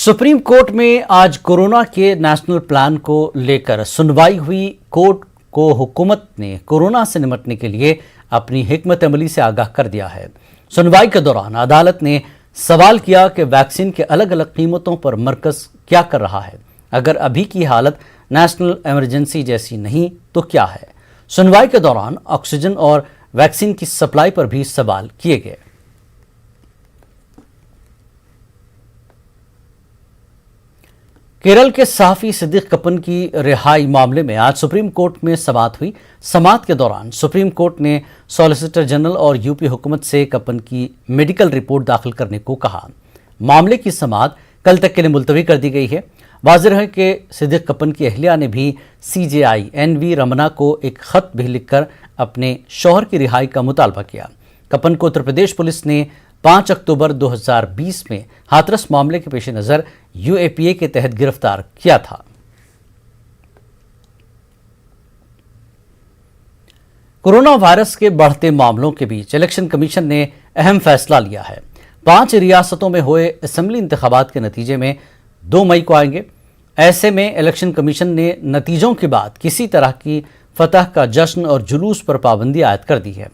Supreme court में आज corona के नेशनल प्लान को लेकर सुनवाई हुई। कोर्ट को हुकूमत ने कोरोना से निपटने के लिए अपनी हिकमत अमली से आगाह कर दिया है। सुनवाई के दौरान अदालत ने सवाल किया कि वैक्सीन के अलग अलग कीमतों पर मरकज क्या कर रहा है। अगर अभी की हालत नेशनल इमरजेंसी जैसी नहीं तो क्या है। सुनवाई के दौरान ऑक्सीजन और वैक्सीन की सप्लाई पर भी सवाल किए गए। केरल के सहाफी सिद्दीक कपन की रिहाई मामले में आज सुप्रीम कोर्ट में समाअत हुई। समाअत के दौरान सुप्रीम कोर्ट ने सॉलिसिटर जनरल और यूपी हुकूमत से कपन की मेडिकल रिपोर्ट दाखिल करने को कहा। मामले की समाअत कल तक के लिए मुलतवी कर दी गई है। वाज़ेह है कि सिद्दीक कपन की अहलिया ने भी सीजेआई एनवी रमना को एक खत भी लिखकर अपने शौहर की रिहाई का मुतालबा किया। कपन को उत्तर प्रदेश पुलिस ने 5 अक्टूबर 2020 में हाथरस मामले के पेश नज़र यूएपीए के तहत गिरफ्तार किया था। कोरोना वायरस के बढ़ते मामलों के बीच इलेक्शन कमीशन ने अहम फैसला लिया है। 5 रियासतों में हुए असेंबली इंतखाबात के नतीजे में 2 मई को आएंगे। ऐसे में इलेक्शन कमीशन ने नतीजों के बाद किसी तरह की फतह का जश्न और जुलूस पर पाबंदी आयद कर दी है।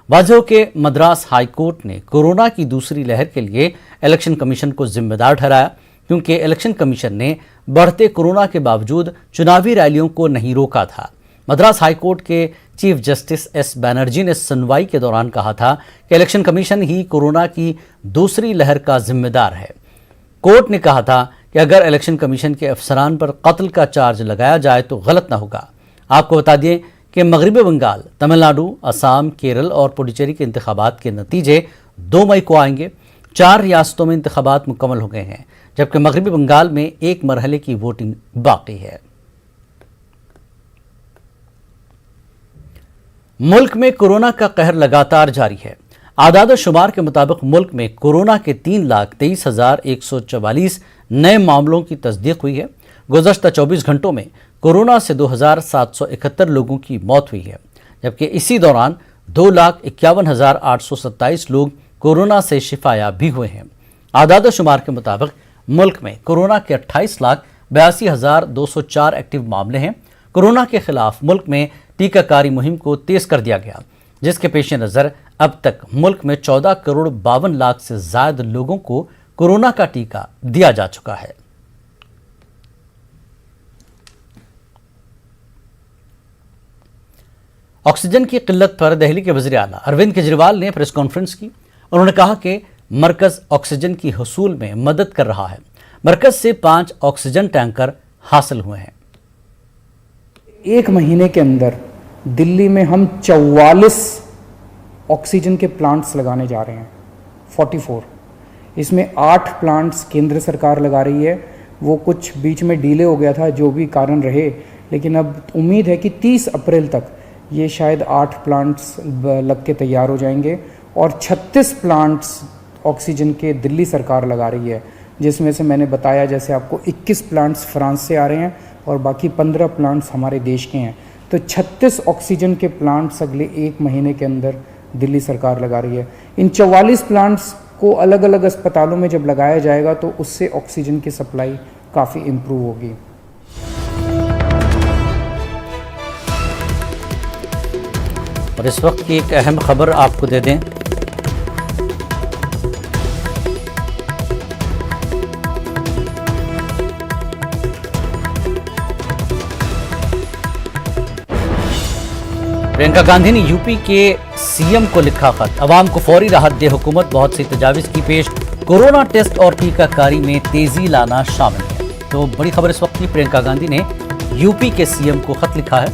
वाज़ेह के मद्रास हाई कोर्ट ने कोरोना की दूसरी लहर के लिए इलेक्शन कमीशन को जिम्मेदार ठहराया, क्योंकि इलेक्शन कमीशन ने बढ़ते कोरोना के बावजूद चुनावी रैलियों को नहीं रोका था। मद्रास हाई कोर्ट के चीफ जस्टिस एस बैनर्जी ने सुनवाई के दौरान कहा था कि इलेक्शन कमीशन ही कोरोना की दूसरी लहर का जिम्मेदार है। कोर्ट ने कहा था कि अगर इलेक्शन कमीशन के अफसरान पर कत्ल का चार्ज लगाया जाए तो गलत न होगा। आपको बता दें कि मगरबी बंगाल, तमिलनाडु, असम, केरल और पुडुचेरी के इंतखाबात के नतीजे 2 मई को आएंगे। 4 रियासतों में इंतखाबात मुकम्मल हो गए हैं, जबकि मगरबी बंगाल में एक मरहले की वोटिंग बाकी है। मुल्क में कोरोना का कहर लगातार जारी है। आदाद शुमार के मुताबिक मुल्क में कोरोना के 3,23,144 नए मामलों की तस्दीक हुई है। गुज़श्ता 24 घंटों में कोरोना से 2,771 लोगों की मौत हुई है, जबकि इसी दौरान 2,51,827 लोग कोरोना से शिफायाब भी हुए हैं। आदाद शुमार के मुताबिक मुल्क में कोरोना के 28,82,204 एक्टिव मामले हैं। कोरोना के खिलाफ मुल्क में टीकाकारी मुहिम को तेज कर दिया गया, जिसके पेश नज़र अब तक मुल्क में 14,52,00,000 से ज्यादा लोगों को कोरोना का टीका दिया जा चुका है। ऑक्सीजन की किल्लत पर दिल्ली के वज़ीर आला अरविंद केजरीवाल ने प्रेस कॉन्फ्रेंस की। उन्होंने कहा कि मरकज ऑक्सीजन की हुसूल में मदद कर रहा है। मरकज से 5 ऑक्सीजन टैंकर हासिल हुए हैं। 1 महीने के अंदर दिल्ली में हम 44 ऑक्सीजन के प्लांट्स लगाने जा रहे हैं, 44। इसमें 8 प्लांट्स केंद्र सरकार लगा रही है। वो कुछ बीच में डिले हो गया था, जो भी कारण रहे, लेकिन अब उम्मीद है कि 30 अप्रैल तक ये शायद 8 प्लांट्स लग के तैयार हो जाएंगे और 36 प्लांट्स ऑक्सीजन के दिल्ली सरकार लगा रही है, जिसमें से मैंने बताया जैसे आपको 21 प्लांट्स फ्रांस से आ रहे हैं और बाकी 15 प्लांट्स हमारे देश के हैं। तो 36 ऑक्सीजन के प्लांट्स अगले 1 महीने के अंदर दिल्ली सरकार लगा रही है। इन 44 प्लांट्स को अलग अलग अस्पतालों में जब लगाया जाएगा तो उससे ऑक्सीजन की सप्लाई काफ़ी इम्प्रूव होगी। और इस वक्त की एक अहम खबर आपको दे दें। प्रियंका गांधी ने यूपी के सीएम को लिखा खत। अवाम को फौरी राहत दे हुकूमत, बहुत सी तजावीज़ की पेश। कोरोना टेस्ट और टीकाकारी में तेजी लाना शामिल है। तो बड़ी खबर इस वक्त की, प्रियंका गांधी ने यूपी के सीएम को खत लिखा है।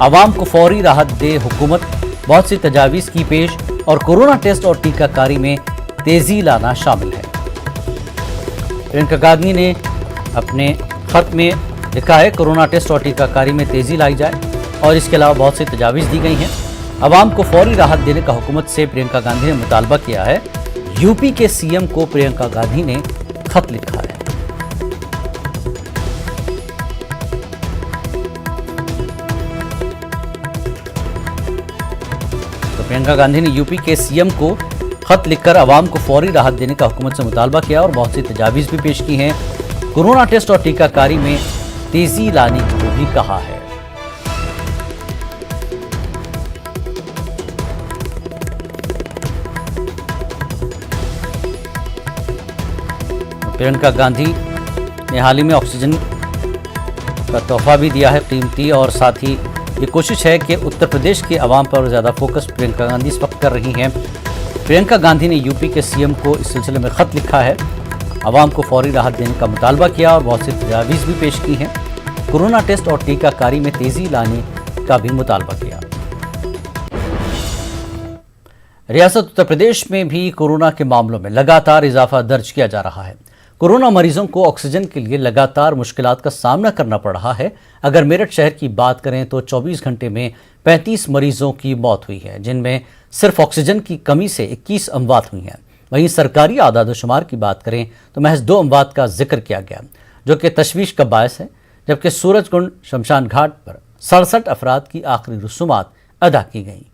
अवाम को फौरी राहत दे हुकूमत, बहुत सी तजावीज़ की पेश और कोरोना टेस्ट और टीकाकारी में तेजी लाना शामिल है। प्रियंका गांधी ने अपने खत में लिखा है कोरोना टेस्ट और टीकाकारी में तेजी लाई जाए और इसके अलावा बहुत सी तजावीज़ दी गई हैं। अवाम को फौरी राहत देने का हुकूमत से प्रियंका गांधी ने मुतालबा किया है। यूपी के सीएम को प्रियंका गांधी ने खत लिखा है। प्रियंका गांधी ने यूपी के सीएम को खत लिखकर अवाम को फौरी राहत देने का हुकूमत से मुतालबा किया और बहुत सी तजावीज़ भी पेश की हैं। कोरोना टेस्ट और टीकाकारी में तेजी लाने को भी कहा है। प्रियंका गांधी ने हाल ही में ऑक्सीजन का तोहफा भी दिया है कीमती, और साथ ही ये कोशिश है कि उत्तर प्रदेश के अवाम पर ज़्यादा फोकस प्रियंका गांधी इस वक्त कर रही हैं। प्रियंका गांधी ने यूपी के सीएम को इस सिलसिले में खत लिखा है, अवाम को फौरी राहत देने का मुतालबा किया और बहुत सी तजावीज़ भी पेश की हैं। कोरोना टेस्ट और टीकाकारी में तेजी लाने का भी मुतालबा किया। रियासत उत्तर प्रदेश में भी कोरोना के मामलों में लगातार इजाफा दर्ज किया जा रहा है। कोरोना मरीजों को ऑक्सीजन के लिए लगातार मुश्किलात का सामना करना पड़ रहा है। अगर मेरठ शहर की बात करें तो 24 घंटे में 35 मरीजों की मौत हुई है, जिनमें सिर्फ ऑक्सीजन की कमी से 21 अमवात हुई हैं। वहीं सरकारी आदाद-ओ-शुमार की बात करें तो महज 2 अमवात का जिक्र किया गया, जो कि तशवीश का बायस है, जबकि सूरजकुंड शमशान घाट पर 67 अफराद की आखिरी रसूमात अदा की गई।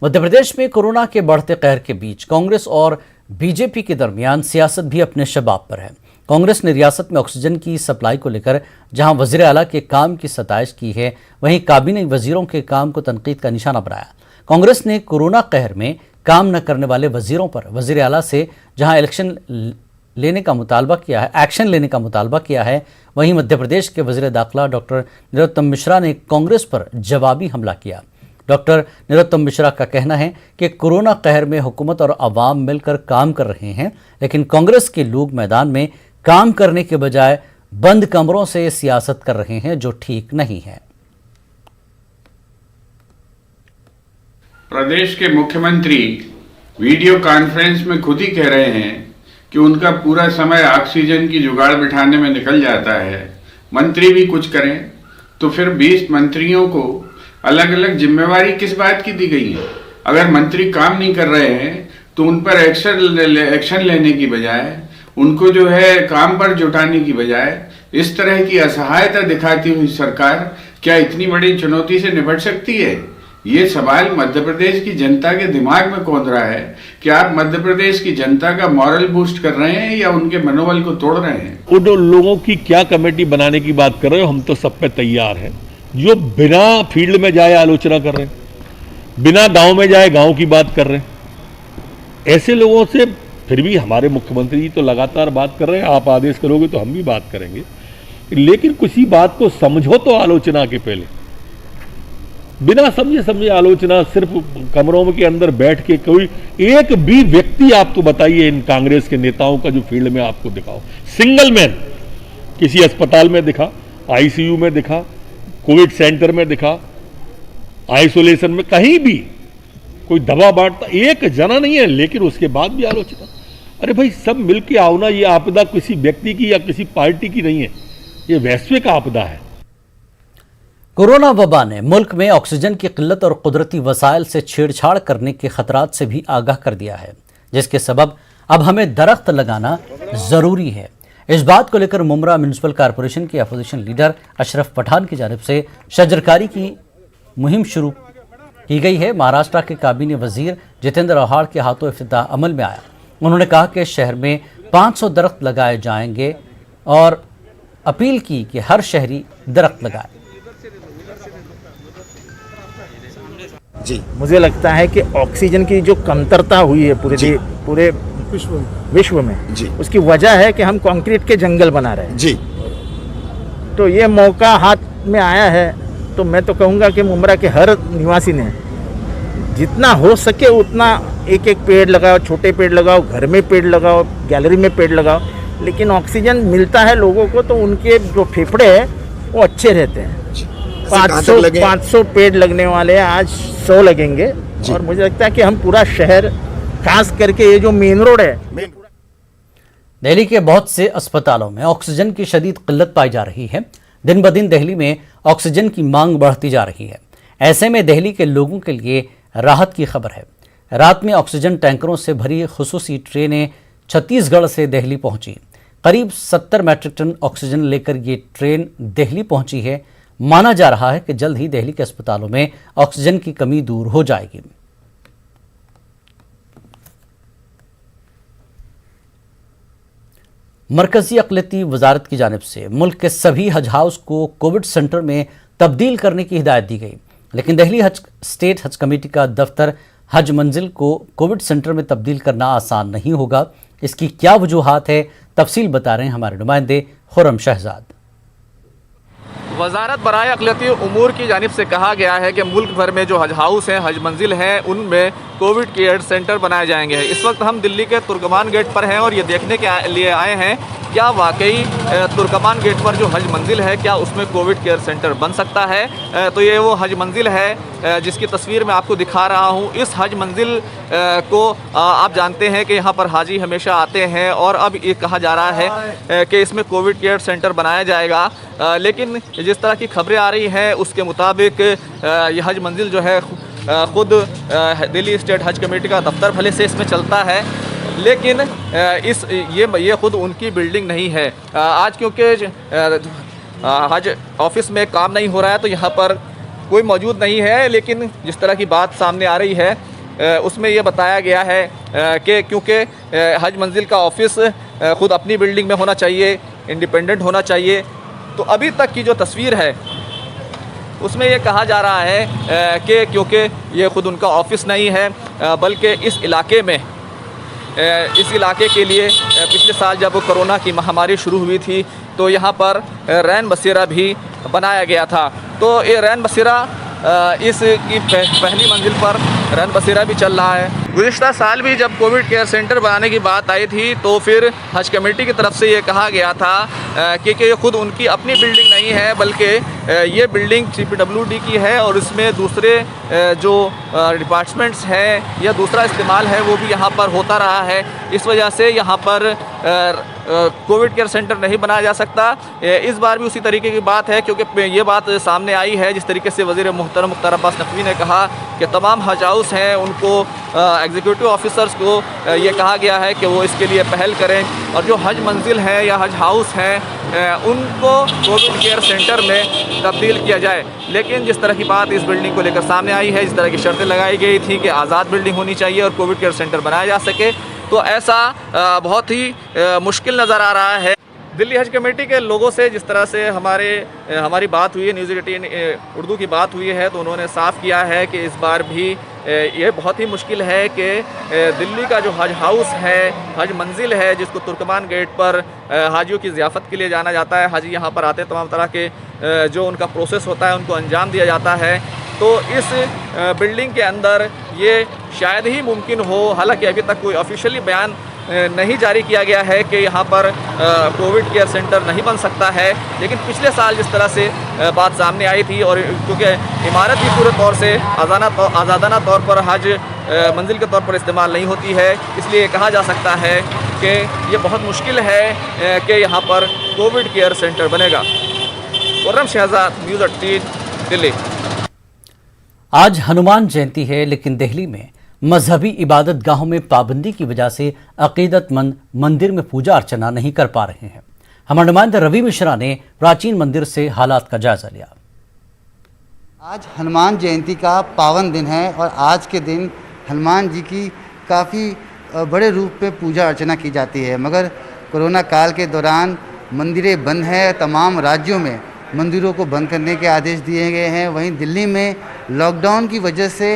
मध्य प्रदेश में कोरोना के बढ़ते कहर के बीच कांग्रेस और बीजेपी के दरमियान सियासत भी अपने शबाब पर है। कांग्रेस ने रियासत में ऑक्सीजन की सप्लाई को लेकर जहां वज़ीर आला के काम की सताइश की है, वहीं काबीना वजीरों के काम को तनकीद का निशाना बनाया। कांग्रेस ने कोरोना कहर में काम न करने वाले वजीरों पर वज़ीर आला से जहां एक्शन लेने का मुतालबा किया है, वहीं मध्य प्रदेश के वज़ीर दाखिला डॉक्टर नरोत्तम मिश्रा ने कांग्रेस पर जवाबी हमला किया। डॉक्टर नरोत्तम मिश्रा का कहना है कि कोरोना कहर में हुकूमत और अवाम मिलकर काम कर रहे हैं, लेकिन कांग्रेस के लोग मैदान में काम करने के बजाय बंद कमरों से सियासत कर रहे हैं, जो ठीक नहीं है। प्रदेश के मुख्यमंत्री वीडियो कॉन्फ्रेंस में खुद ही कह रहे हैं कि उनका पूरा समय ऑक्सीजन की जुगाड़ बिठाने में निकल जाता है। मंत्री भी कुछ करें तो फिर 20 मंत्रियों को अलग अलग जिम्मेवारी किस बात की दी गई है? अगर मंत्री काम नहीं कर रहे हैं तो उन पर एक्शन लेने की बजाय, उनको जो है काम पर जुटाने की बजाय इस तरह की असहायता दिखाती हुई सरकार क्या इतनी बड़ी चुनौती से निपट सकती है? ये सवाल मध्य प्रदेश की जनता के दिमाग में कौंध रहा है कि आप मध्य प्रदेश की जनता का मॉरल बूस्ट कर रहे हैं या उनके मनोबल को तोड़ रहे हैं। उन लोगों की क्या कमेटी बनाने की बात कर रहे हो, हम तो सब पे तैयार हैं। जो बिना फील्ड में जाए आलोचना कर रहे हैं, बिना गांव में जाए गांव की बात कर रहे हैं, ऐसे लोगों से फिर भी हमारे मुख्यमंत्री जी तो लगातार बात कर रहे हैं। आप आदेश करोगे तो हम भी बात करेंगे, लेकिन किसी बात को समझो तो आलोचना के पहले। बिना समझे आलोचना, सिर्फ कमरों के अंदर बैठ के कोई एक भी व्यक्ति आपको बताइए इन कांग्रेस के नेताओं का जो फील्ड में आपको दिखाओ। सिंगल मैन किसी अस्पताल में दिखा, आईसीयू में दिखा, कोविड सेंटर में दिखा, आइसोलेशन में, कहीं भी कोई दवा बांटता एक जना नहीं है, लेकिन उसके बाद भी आलोचना। अरे भाई, सब मिलके आओ ना। ये आपदा किसी व्यक्ति की या किसी पार्टी की नहीं है, ये वैश्विक आपदा है। कोरोना वबा ने मुल्क में ऑक्सीजन की किल्लत और कुदरती वसाइल से छेड़छाड़ करने के खतरात से भी आगाह कर दिया है, जिसके सबब अब हमें दरख्त लगाना जरूरी है। इस बात को लेकर मुमरा म्यूनिसिपल कॉरपोरेशन के अपोजिशन लीडर अशरफ पठान की जानिब से शजरकारी की मुहिम शुरू की गई है। महाराष्ट्र के काबीना वजीर जितेंद्र आव्हाड के हाथों इफ्तिताह अमल में आया। उन्होंने कहा कि शहर में 500 दरख्त लगाए जाएंगे और अपील की कि हर शहरी दरख्त लगाए। जी, मुझे लगता है कि ऑक्सीजन की जो कमतरता हुई है पूरे विश्व में जी, उसकी वजह है कि हम कंक्रीट के जंगल बना रहे हैं जी। तो ये मौका हाथ में आया है, तो मैं तो कहूँगा कि मुमरा के हर निवासी ने जितना हो सके उतना एक एक पेड़ लगाओ, छोटे पेड़ लगाओ, घर में पेड़ लगाओ, गैलरी में पेड़ लगाओ। लेकिन ऑक्सीजन मिलता है लोगों को तो उनके जो फेफड़े हैं वो अच्छे रहते हैं। 500 पेड़ लगने वाले हैं, आज 100 लगेंगे। और मुझे लगता है कि हम पूरा शहर, खास करके ये जो मेन रोड है, दिल्ली के बहुत से अस्पतालों में ऑक्सीजन की शदीद किल्लत पाई जा रही है। दिन ब दिन दिल्ली में ऑक्सीजन की मांग बढ़ती जा रही है। ऐसे में दिल्ली के लोगों के लिए राहत की खबर है। रात में ऑक्सीजन टैंकरों से भरी खुसूसी ट्रेनें छत्तीसगढ़ से दिल्ली पहुंची। करीब 70 मैट्रिक टन ऑक्सीजन लेकर ये ट्रेन दिल्ली पहुंची है। माना जा रहा है कि जल्द ही दिल्ली के अस्पतालों में ऑक्सीजन की कमी दूर हो जाएगी। मरकजी अक़लियती वजारत की जानिब से मुल्क के सभी हज हाउस को कोविड सेंटर में तब्दील करने की हिदायत दी गई, लेकिन दिल्ली स्टेट हज कमेटी का दफ्तर हज मंजिल को कोविड सेंटर में तब्दील करना आसान नहीं होगा। इसकी क्या वजूहात है, तफसील बता रहे हैं हमारे नुमाइंदे खुर्रम शहजाद। वजारत बराए अक़लियती उमूर की जानिब से कहा गया है कि मुल्क भर में जो हज हाउस हैं, हज मंजिल हैं, उनमें कोविड केयर सेंटर बनाए जाएंगे। इस वक्त हम दिल्ली के तुर्कमान गेट पर हैं और ये देखने के लिए आए हैं क्या वाकई तुर्कमान गेट पर जो हज मंजिल है क्या उसमें कोविड केयर सेंटर बन सकता है। तो ये वो हज मंजिल है जिसकी तस्वीर मैं आपको दिखा रहा हूँ। इस हज मंजिल को आप जानते हैं कि यहाँ पर हाजी हमेशा आते हैं और अब ये कहा जा रहा है कि इसमें कोविड केयर सेंटर बनाया जाएगा, लेकिन जिस तरह की खबरें आ रही हैं उसके मुताबिक ये हज मंजिल जो है ख़ुद दिल्ली स्टेट हज कमेटी का दफ्तर भले से इसमें चलता है, लेकिन ये ख़ुद उनकी बिल्डिंग नहीं है। आज क्योंकि हज ऑफिस में काम नहीं हो रहा है तो यहाँ पर कोई मौजूद नहीं है, लेकिन जिस तरह की बात सामने आ रही है उसमें ये बताया गया है कि क्योंकि हज मंजिल का ऑफिस ख़ुद अपनी बिल्डिंग में होना चाहिए, इंडिपेंडेंट होना चाहिए। तो अभी तक की जो तस्वीर है उसमें ये कहा जा रहा है कि क्योंकि ये ख़ुद उनका ऑफिस नहीं है, बल्कि इस इलाके के लिए पिछले साल जब कोरोना की महामारी शुरू हुई थी तो यहाँ पर रैन बसेरा भी बनाया गया था। तो ये रैन बसेरा इसकी पहली मंजिल पर रैन बसेरा भी चल रहा है। गुज़िश्ता साल भी जब कोविड केयर सेंटर बनाने की बात आई थी तो फिर हज कमेटी की तरफ से ये कहा गया था कि ये ख़ुद उनकी अपनी बिल्डिंग नहीं है, बल्कि ये बिल्डिंग CPWD की है और इसमें दूसरे जो डिपार्टमेंट्स हैं या दूसरा इस्तेमाल है वो भी यहाँ पर होता रहा है। इस वजह से यहाँ पर कोविड केयर सेंटर नहीं बनाया जा सकता। इस बार भी उसी तरीके की बात है, क्योंकि ये बात सामने आई है जिस तरीके से वज़ीर मुहतरम मुख्तार अब्बास नकवी ने कहा कि तमाम हज हाउस हैं उनको एग्जीक्यूटिव ऑफिसर्स को ये कहा गया है कि वो इसके लिए पहल करें और जो हज मंजिल है या हज हाउस हैं उनको कोविड केयर सेंटर में तब्दील किया जाए। लेकिन जिस तरह की बात इस बिल्डिंग को लेकर सामने आई है, जिस तरह की शर्तें लगाई गई थी कि आज़ाद बिल्डिंग होनी चाहिए और कोविड केयर सेंटर बनाया जा सके, तो ऐसा बहुत ही मुश्किल नज़र आ रहा है। दिल्ली हज कमेटी के लोगों से जिस तरह से हमारी बात हुई है, न्यूज़ 18 उर्दू की बात हुई है, तो उन्होंने साफ़ किया है कि इस बार भी ये बहुत ही मुश्किल है कि दिल्ली का जो हज हाउस है, हज मंजिल है, जिसको तुर्कमान गेट पर हाजियों की ज़ियाफ़त के लिए जाना जाता है, हाजी यहाँ पर आते हैं, तमाम तरह के जो उनका प्रोसेस होता है उनको अंजाम दिया जाता है, तो इस बिल्डिंग के अंदर ये शायद ही मुमकिन हो। हालांकि अभी तक कोई ऑफिशियली बयान नहीं जारी किया गया है कि यहाँ पर कोविड केयर सेंटर नहीं बन सकता है, लेकिन पिछले साल जिस तरह से बात सामने आई थी और क्योंकि इमारत भी पूरे तौर से आज़ादाना तौर पर हज मंजिल के तौर पर इस्तेमाल नहीं होती है, इसलिए कहा जा सकता है कि ये बहुत मुश्किल है कि यहाँ पर कोविड केयर सेंटर बनेगा। खुर्रम शहजाद, न्यूज़ 18 दिल्ली। आज हनुमान जयंती है, लेकिन दिल्ली में मजहबी इबादत गाहों में पाबंदी की वजह से अकीदतमंद मंदिर में पूजा अर्चना नहीं कर पा रहे हैं। हमारे नुमाइंदा रवि मिश्रा ने प्राचीन मंदिर से हालात का जायजा लिया। आज हनुमान जयंती का पावन दिन है और आज के दिन हनुमान जी की काफ़ी बड़े रूप में पूजा अर्चना की जाती है, मगर कोरोना काल के दौरान मंदिरें बंद हैं। तमाम राज्यों में मंदिरों को बंद करने के आदेश दिए गए हैं। वहीं दिल्ली में लॉकडाउन की वजह से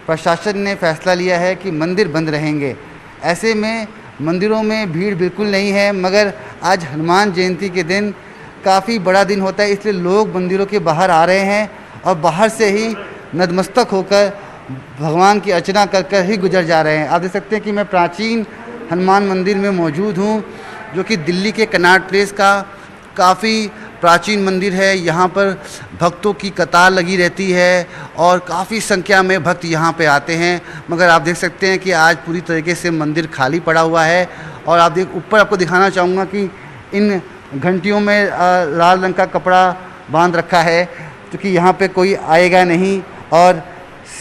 प्रशासन ने फैसला लिया है कि मंदिर बंद रहेंगे। ऐसे में मंदिरों में भीड़ बिल्कुल नहीं है, मगर आज हनुमान जयंती के दिन काफ़ी बड़ा दिन होता है, इसलिए लोग मंदिरों के बाहर आ रहे हैं और बाहर से ही नतमस्तक होकर भगवान की अर्चना कर कर ही गुजर जा रहे हैं। आप देख सकते हैं कि मैं प्राचीन हनुमान मंदिर में मौजूद हूँ, जो कि दिल्ली के कनॉट प्लेस का काफ़ी प्राचीन मंदिर है। यहाँ पर भक्तों की कतार लगी रहती है और काफ़ी संख्या में भक्त यहाँ पे आते हैं, मगर आप देख सकते हैं कि आज पूरी तरीके से मंदिर खाली पड़ा हुआ है। और आप ऊपर आपको दिखाना चाहूँगा कि इन घंटियों में लाल रंग का कपड़ा बांध रखा है, क्योंकि यहाँ पे कोई आएगा नहीं और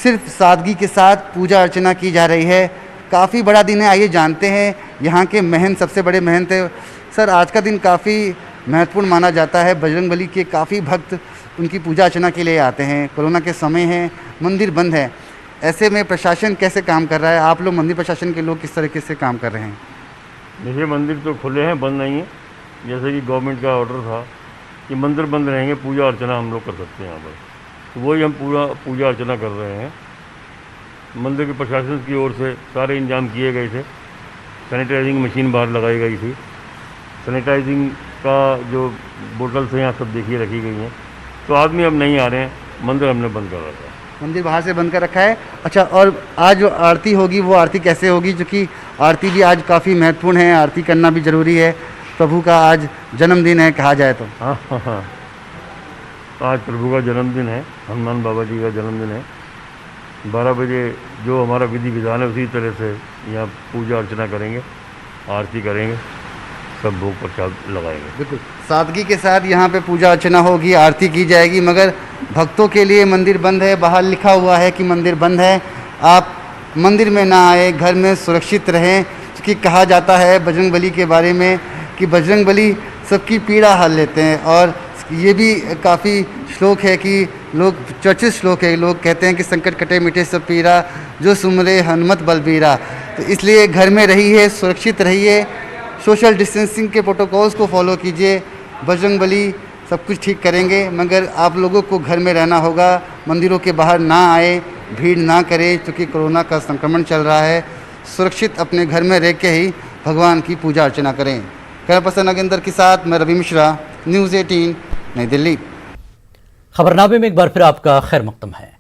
सिर्फ सादगी के साथ पूजा अर्चना की जा रही है। काफ़ी बड़ा दिन है। आइए जानते हैं यहाँ के महंत, सबसे बड़े महंत है। सर, आज का दिन काफ़ी महत्वपूर्ण माना जाता है। बजरंगबली के काफ़ी भक्त उनकी पूजा अर्चना के लिए आते हैं। कोरोना के समय है, मंदिर बंद है, ऐसे में प्रशासन कैसे काम कर रहा है? आप लोग मंदिर प्रशासन के लोग किस तरीके से काम कर रहे हैं? देखिए मंदिर तो खुले हैं, बंद नहीं है। जैसे कि गवर्नमेंट का ऑर्डर था कि मंदिर बंद रहेंगे, पूजा अर्चना हम लोग कर सकते हैं यहाँ पर, तो वही हम पूजा अर्चना कर रहे हैं। मंदिर के प्रशासन की ओर से सारे इंतजाम किए गए थे। सैनिटाइजिंग मशीन बाहर लगाई गई थी। सैनिटाइजिंग का जो बोतल्स हैं यहाँ सब देखिए रखी गई हैं, तो आदमी अब नहीं आ रहे हैं। मंदिर हमने बंद कर रखा है। मंदिर बाहर से बंद कर रखा है। अच्छा, और आज जो आरती होगी वो आरती कैसे होगी? क्योंकि आरती भी आज काफ़ी महत्वपूर्ण है, आरती करना भी ज़रूरी है। प्रभु का आज जन्मदिन है कहा जाए तो। हाँ, आज प्रभु का जन्मदिन है, हनुमान बाबा जी का जन्मदिन है। 12 बजे जो हमारा विधि विधान है उसी तरह से यहाँ पूजा अर्चना करेंगे, आरती करेंगे, सब भोग प्रसाद लगाएंगे। बिल्कुल सादगी के साथ यहाँ पे पूजा अर्चना होगी, आरती की जाएगी, मगर भक्तों के लिए मंदिर बंद है। बाहर लिखा हुआ है कि मंदिर बंद है, आप मंदिर में ना आए, घर में सुरक्षित रहें। क्योंकि कहा जाता है बजरंगबली के बारे में कि बजरंगबली सबकी पीड़ा हल लेते हैं, और ये भी काफ़ी श्लोक है कि लोग चर्चित श्लोक है, लोग कहते हैं कि संकट कटे मिटे सब पीरा, जो सुमरे हनुमत बलबीरा। तो इसलिए घर में रहिए, सुरक्षित रहिए, सोशल डिस्टेंसिंग के प्रोटोकॉल्स को फॉलो कीजिए। बजरंगबली सब कुछ ठीक करेंगे, मगर आप लोगों को घर में रहना होगा, मंदिरों के बाहर ना आए, भीड़ ना करें, क्योंकि कोरोना का संक्रमण चल रहा है। सुरक्षित अपने घर में रह के ही भगवान की पूजा अर्चना करें। कैमरा पर्सन नागेंद्र के साथ मैं रवि मिश्रा, न्यूज़ 18 नई दिल्ली। खबरनामे में एक बार फिर आपका खैर मकदम है।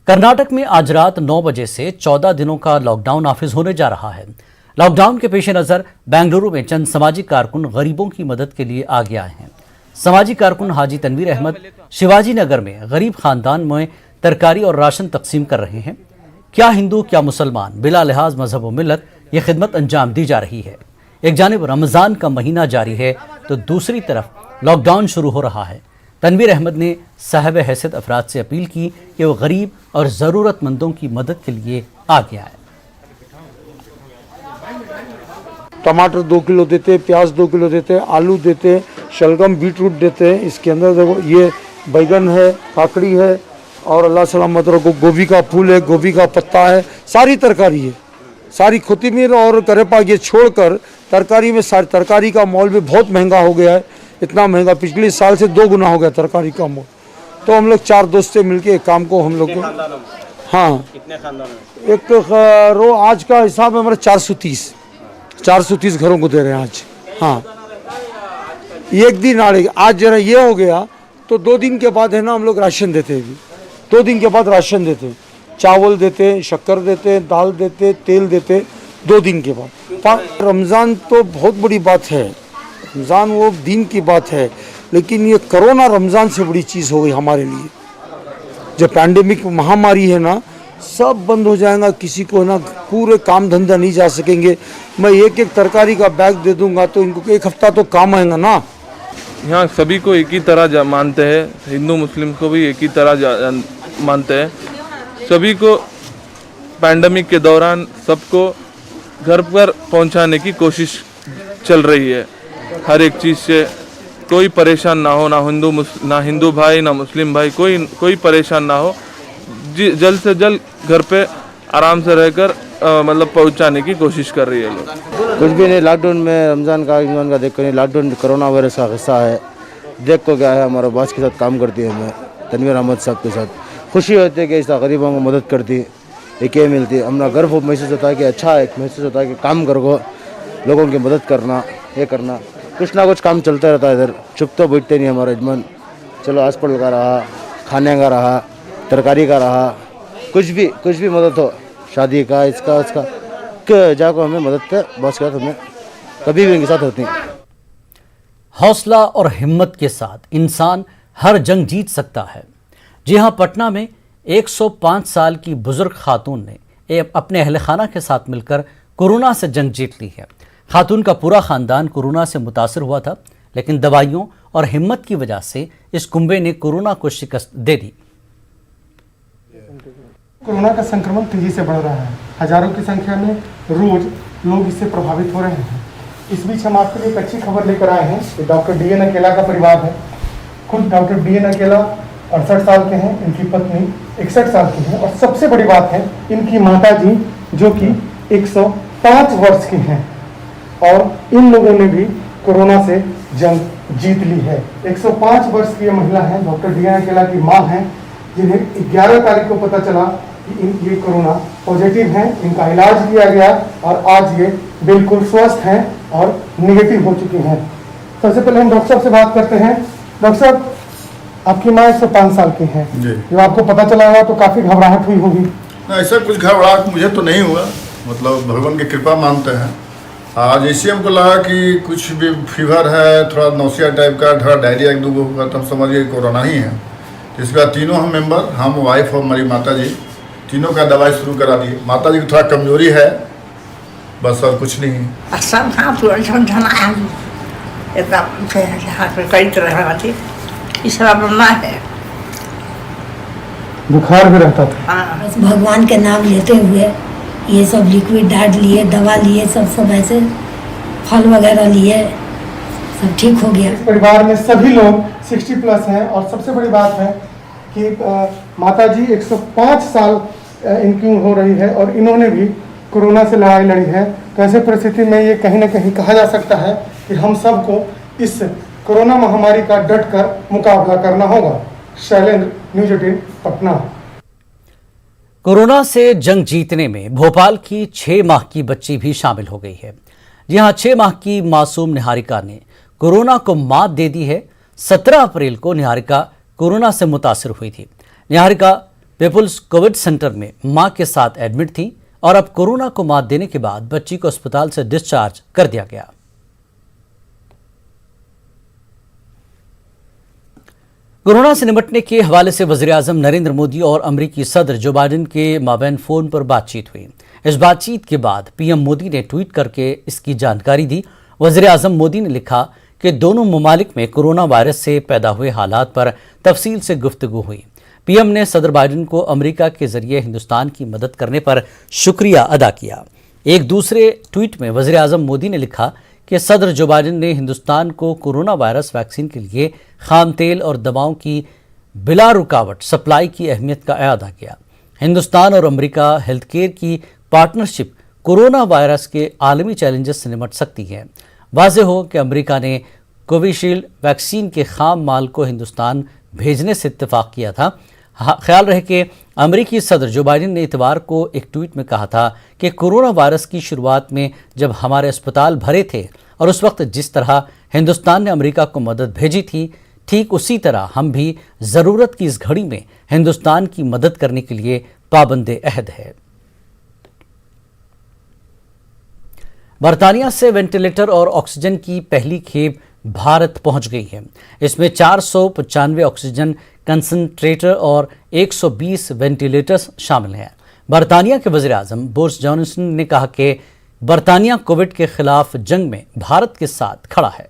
कर्नाटक में आज रात 9 बजे से 14 दिनों का लॉकडाउन नाफिज होने जा रहा है। लॉकडाउन के पेश नज़र बेंगलुरु में चंद सामाजिक कारकुन गरीबों की मदद के लिए आगे आए हैं। सामाजिक कारकुन हाजी तनवीर अहमद शिवाजी नगर में गरीब खानदान में तरकारी और राशन तकसीम कर रहे हैं। क्या हिंदू क्या मुसलमान, बिला लिहाज मजहब व मिल्लत ये खिदमत अंजाम दी जा रही है। एक जानिब रमज़ान का महीना जारी है तो दूसरी तरफ लॉकडाउन शुरू हो रहा है। तनवीर अहमद ने साहिब हैसियत अफराद से अपील की कि वो गरीब और ज़रूरतमंदों की मदद के लिए आगे आए। टमाटर 2 किलो देते, प्याज 2 किलो देते, आलू देते, शलगम बीटरूट देते हैं। इसके अंदर देखो ये बैगन है, काकड़ी है, और अल्लाह सलामत रखो गोभी का फूल है, गोभी का पत्ता है, सारी तरकारी है, सारी कोथिमीर और करेपाक ये छोड़कर तरकारी में सारी तरकारी का मोल भी बहुत महंगा हो गया है। इतना महंगा पिछले साल से 2 गुना हो गया तरकारी का मोल। तो हम लोग 4 दोस्त से मिलके एक काम को हम लोग को, हाँ, कितने खानदान एक रो आज का हिसाब है हमारा 430 घरों को दे रहे हैं आज। हाँ, एक दिन आज जरा ये हो गया तो 2 दिन के बाद है ना हम लोग राशन देते हैं। 2 दिन के बाद राशन देते हैं, चावल देते हैं, शक्कर देते हैं, दाल देते हैं, तेल देते हैं 2 दिन के बाद। रमज़ान तो बहुत बड़ी बात है, रमज़ान वो दिन की बात है, लेकिन ये कोरोना रमज़ान से बड़ी चीज़ हो गई हमारे लिए। जो पैंडेमिक महामारी है ना, सब बंद हो जाएगा, किसी को ना पूरे काम धंधा नहीं जा सकेंगे। मैं एक तरकारी का बैग दे दूंगा तो इनको 1 हफ्ता तो काम आएगा ना। यहाँ सभी को एक ही तरह मानते हैं, हिंदू मुस्लिम को भी एक ही तरह मानते हैं। सभी को पैंडेमिक के दौरान सबको घर पर पहुंचाने की कोशिश चल रही है। हर एक चीज़ से कोई परेशान ना हो, ना हिंदू भाई ना मुस्लिम भाई, कोई परेशान ना हो। जल्द से जल्द घर पे आराम से रहकर मतलब पहुंचाने की कोशिश कर रही है लोग। कुछ भी नहीं, लॉकडाउन में रमज़ान का ईमान का देख कर नहीं, लॉकडाउन कोरोना वायरस का हिस्सा है, देख को गया है। हमारा बॉस के साथ काम करती है, मैं तनवीर अहमद साहब के साथ खुशी होती है कि ऐसा गरीबों को मदद करती, एक ये मिलती है। हमारा गर्व महसूस होता है कि अच्छा एक महसूस होता है कि काम करो, लोगों की मदद करना, ये करना, कुछ ना कुछ काम चलता रहता है इधर। चुप तो बैठते नहीं हमारा यजमान, चलो हॉस्पिटल का रहा, खाने का रहा, तरकारी का रहा, कुछ भी मदद हो, शादी का, इसका उसका, जाको हमें मदद है बॉस के साथ, हमें कभी भी इनके साथ होती है। हौसला और हिम्मत के साथ इंसान हर जंग जीत सकता है। जी हाँ, पटना में 105 साल की बुजुर्ग खातून ने अपने अहल खाना के साथ मिलकर कोरोना से जंग जीत ली है। खातून का पूरा खानदान कोरोना से मुतासर हुआ था, लेकिन दवाइयों और हिम्मत की वजह से इस कुंबे ने कोरोना को शिकस्त दे दी। कोरोना का संक्रमण तेजी से बढ़ रहा है, हजारों की संख्या में रोज लोग इससे प्रभावित हो रहे हैं। इस बीच हम आपके लिए एक अच्छी खबर लेकर आए हैं। ये डॉक्टर डी एन अकेला का परिवार है। खुद डॉक्टर डी एन अकेला 68 साल के हैं, इनकी पत्नी 61 साल की है, और सबसे बड़ी बात है इनकी माता जी जो कि 105 वर्ष की हैं। और इन लोगों ने भी कोरोना से जंग जीत ली है। 105 वर्ष की ये महिला है, डॉक्टर डी.एन. अकेला की मां हैं, जिन्हें 11 तारीख को पता चला कि ये कोरोना पॉजिटिव हैं। इनका इलाज किया गया और आज ये बिल्कुल स्वस्थ हैं और निगेटिव हो चुकी हैं। सबसे पहले हम डॉक्टर साहब से बात करते हैं। डॉक्टर साहब, आपकी माँ 105 साल की हैं, जब आपको पता चला होगा तो काफ़ी घबराहट हुई होगी। ऐसा कुछ घबराहट मुझे तो नहीं हुआ, मतलब भगवान की कृपा मानते हैं। आज ऐसे हमको लगा कि कुछ भी फीवर है, थोड़ा नौसिया टाइप का, थोड़ा डायरिया एक दो होगा, तो हम समझिए कोरोना ही है। इसके बाद तीनों हम मेंबर, हम वाइफ और हमारी माता जी, तीनों का दवाई शुरू करा दी। माता जी की थोड़ा कमजोरी है बस, और कुछ नहीं है। बुखार भी रहता था। बस भगवान के नाम लेते हुए ये सब लिक्विड डाइट लिए, दवा लिए, सब ऐसे फल वगैरह लिए, सब ठीक हो गया। इस परिवार में सभी लोग 60 प्लस हैं और सबसे बड़ी बात है कि माता जी 105 साल इनकी हो रही है और इन्होंने भी कोरोना से लड़ाई लड़ी है। तो ऐसे परिस्थिति में ये कहीं ना कहीं कहा जा सकता है कि हम सबको इस कोरोना महामारी का डट कर मुकाबला करना होगा। शैलेंद्र, न्यूज़ 18 पटना। कोरोना से जंग जीतने में भोपाल की 6 माह की बच्ची भी शामिल हो गई है। जी हां, 6 माह की मासूम निहारिका ने कोरोना को मात दे दी है। 17 अप्रैल को निहारिका कोरोना से मुतासिर हुई थी। निहारिका पीपुल्स कोविड सेंटर में मां के साथ एडमिट थी और अब कोरोना को मात देने के बाद बच्ची को अस्पताल से डिस्चार्ज कर दिया गया। कोरोना से निपटने के हवाले से वज़ीर-ए-आज़म नरेंद्र मोदी और अमेरिकी सदर जो बाइडेन के माबैन फोन पर बातचीत हुई। इस बातचीत के बाद पीएम मोदी ने ट्वीट करके इसकी जानकारी दी। वज़ीर-ए-आज़म मोदी ने लिखा कि दोनों ममालिक में कोरोना वायरस से पैदा हुए हालात पर तफसील से गुफ्तगू हुई। पीएम ने सदर बाइडेन को अमेरिका के जरिए हिंदुस्तान की मदद करने पर शुक्रिया अदा किया। एक दूसरे ट्वीट में वज़ीर-ए-आज़म मोदी ने लिखा कि सदर जो बाइडेन ने हिंदुस्तान को कोरोना वायरस वैक्सीन के लिए खाम तेल और दवाओं की बिला रुकावट सप्लाई की अहमियत का अयादा किया। हिंदुस्तान और अमेरिका हेल्थ केयर की पार्टनरशिप कोरोना वायरस के आलमी चैलेंजेस से निपट सकती है। वाज़ेह हो कि अमेरिका ने कोविशील्ड वैक्सीन के खाम माल को हिंदुस्तान भेजने से इत्तेफाक किया था। ख्याल रहे कि अमेरिकी सदर जो बाइडेन ने इतवार को एक ट्वीट में कहा था कि कोरोना वायरस की शुरुआत में जब हमारे अस्पताल भरे थे और उस वक्त जिस तरह हिंदुस्तान ने अमेरिका को मदद भेजी थी, ठीक उसी तरह हम भी ज़रूरत की इस घड़ी में हिंदुस्तान की मदद करने के लिए पाबंदे अहद है। बरतानिया से वेंटिलेटर और ऑक्सीजन की पहली खेप भारत पहुंच गई है। इसमें 495 ऑक्सीजन कंसंट्रेटर और 120 वेंटिलेटर्स शामिल हैं। बरतानिया के वज़ीर-ए-आज़म बोरिस जॉनसन ने कहा कि बरतानिया कोविड के खिलाफ जंग में भारत के साथ खड़ा है।